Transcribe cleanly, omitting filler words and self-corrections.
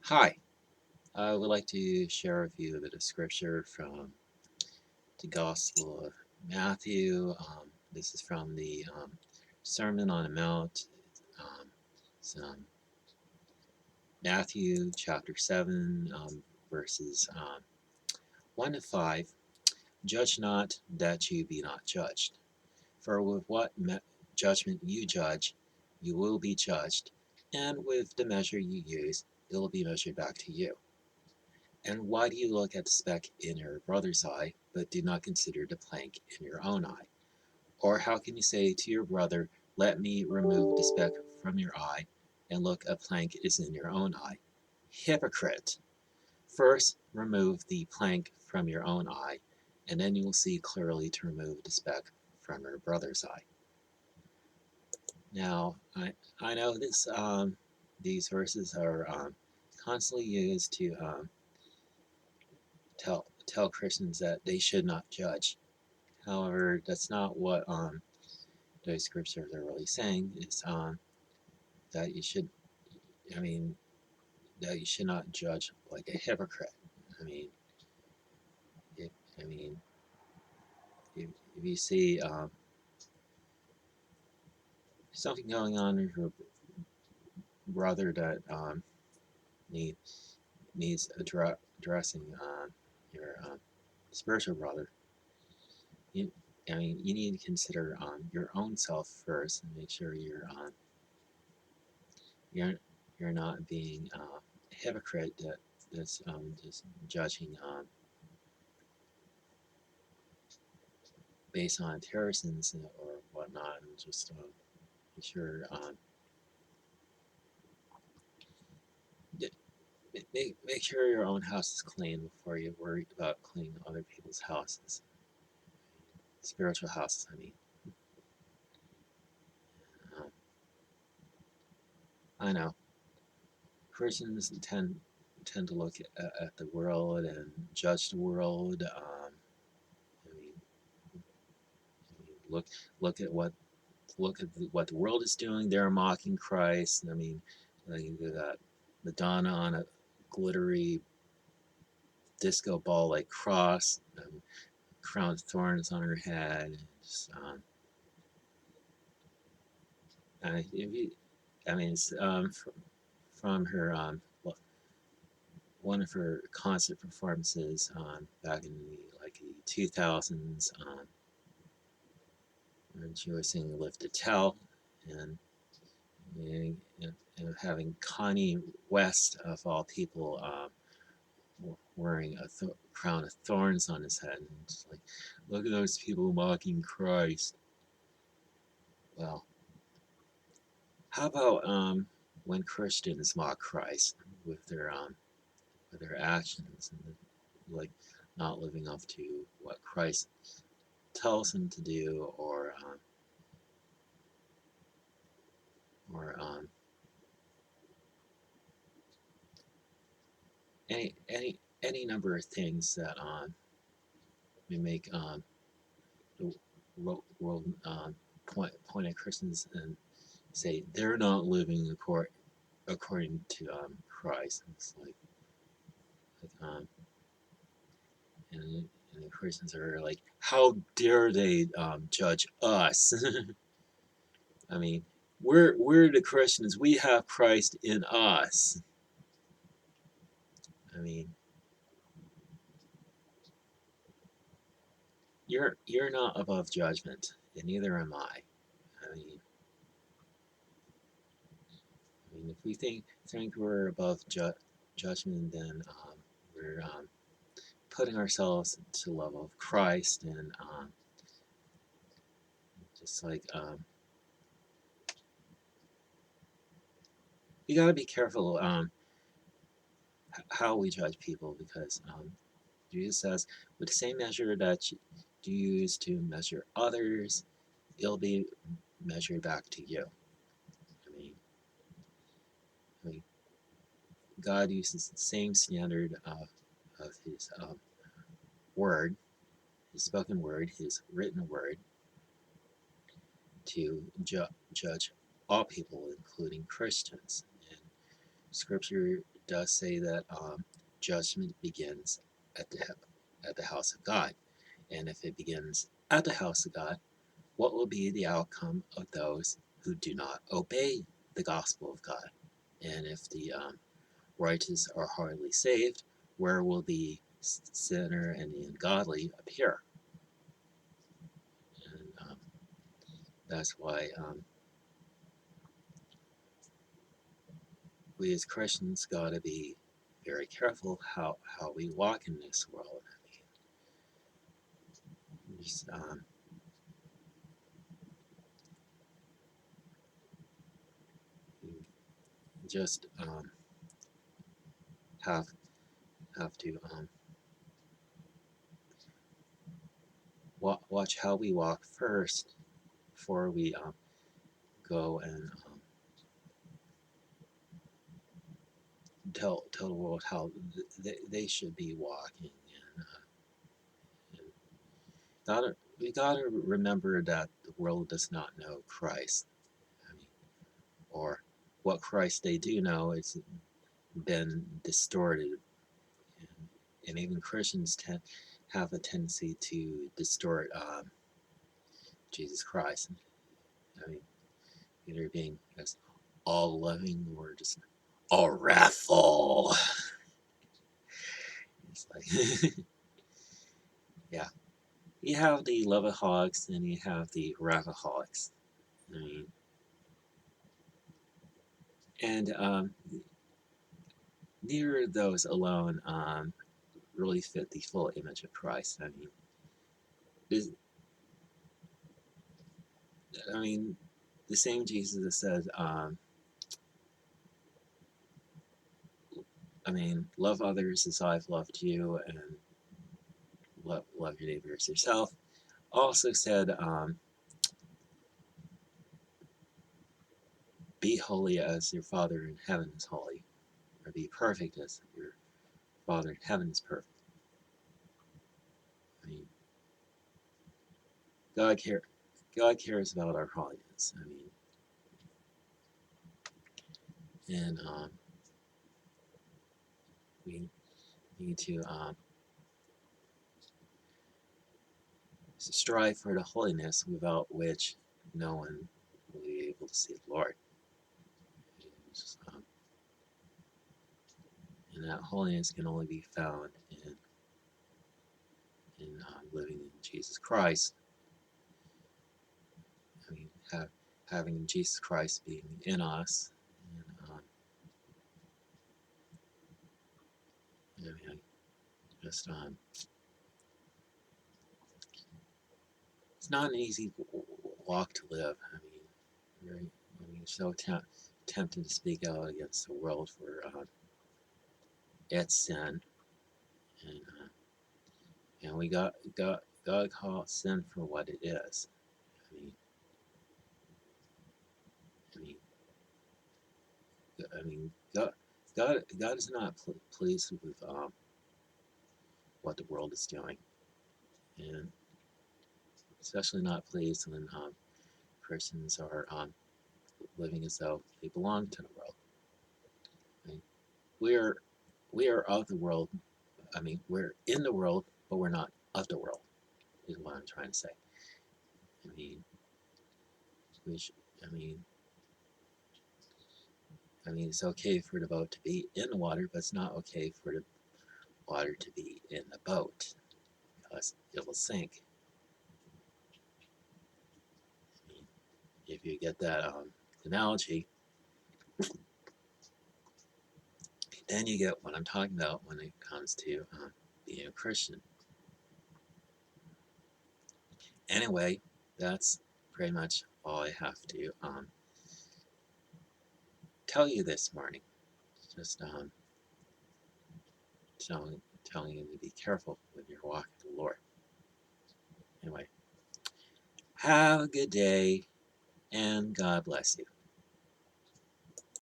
Hi, I would like to share with you a bit of scripture from the Gospel of Matthew. This is from the Sermon on the Mount. It's Matthew chapter 7, verses 1 to 5. Judge not that you be not judged. For with what judgment you judge, you will be judged, and with the measure you use, it will be measured back to you. And why do you look at the speck in your brother's eye, but do not consider the plank in your own eye? Or how can you say to your brother, let me remove the speck from your eye, and look, a plank is in your own eye? Hypocrite! First remove the plank from your own eye, and then you will see clearly to remove the speck from your brother's eye. Now, I know these verses are constantly used to tell Christians that they should not judge. However, that's not what those scriptures are really saying. It's that you should, I mean, that you should not judge like a hypocrite. I mean, if I mean, if you see something going on with your brother that need, needs addressing, your spiritual brother, you, I mean, you need to consider your own self first and make sure you're you're not being a hypocrite that's just judging based on terrorisms or whatnot, and just make sure make sure your own house is clean before you worry about cleaning other people's houses, spiritual houses. I mean, um, I know Christians tend to look at the world and judge the world. I mean, look look at what the world is doing. They're mocking Christ. I mean, like you got Madonna on a glittery disco ball like cross, crown of thorns on her head. Just, if you, I mean, it's from her one of her concert performances back in the like the 2000s, when she was singing "Live to Tell," and and, and having Kanye West of all people wearing a crown of thorns on his head, and just like, look at those people mocking Christ. Well, how about when Christians mock Christ with their actions and like not living up to what Christ tells them to do, or any number of things that we make the world point at Christians and say they're not living according to Christ. And it's like and the Christians are like, how dare they judge us? I mean, we're the Christians. We have Christ in us. I mean, you're not above judgment, and neither am I. I mean, if we think we're above judgment, then we're putting ourselves to the level of Christ, and just like you got to be careful how we judge people, because Jesus says, with the same measure that you use to measure others, it'll be measured back to you. I mean, I mean God uses the same standard of His word, His spoken word, His written word, to judge all people, including Christians. And Scripture does say that judgment begins at the house of God. And if it begins at the house of God, what will be the outcome of those who do not obey the gospel of God? And if the righteous are hardly saved, where will the sinner and the ungodly appear? And that's why we as Christians got to be very careful how we walk in this world. I mean, just have to watch how we walk first before we go and tell the world how they should be walking. And we gotta remember that the world does not know Christ. I mean, or what Christ they do know, it's been distorted, and even Christians have a tendency to distort Jesus Christ. I mean, either being as all loving or just all wrathful. It's like, yeah, you have the lovaholics and you have the wrathaholics. I mean, and neither of those alone really fit the full image of Christ. I mean, the same Jesus that said, love others as I've loved you, and love your neighbor as yourself. Also said, be holy as your Father in heaven is holy, or be perfect as your Father in heaven is perfect. I mean, God cares about our holiness. I mean, and we need to strive for the holiness without which no one will be able to see the Lord. And that holiness can only be found in living in Jesus Christ. I mean, having Jesus Christ being in us, and I mean, just it's not an easy walk to live. So tempted to speak out against the world for its sin, and we got God calls sin for what it is. I mean, I mean, God is not pleased with what the world is doing, and especially not pleased when Christians are living as though they belong to the world. I mean, we are of the world. I mean, we're in the world, but we're not of the world, is what I'm trying to say. I mean, we should, it's okay for the boat to be in the water, but it's not okay for the water to be in the boat, because it will sink. I mean, if you get that analogy, then you get what I'm talking about when it comes to being a Christian. Anyway, that's pretty much all I have to tell you this morning. Just telling you to be careful when you're walking with the Lord. Anyway, have a good day, and God bless you.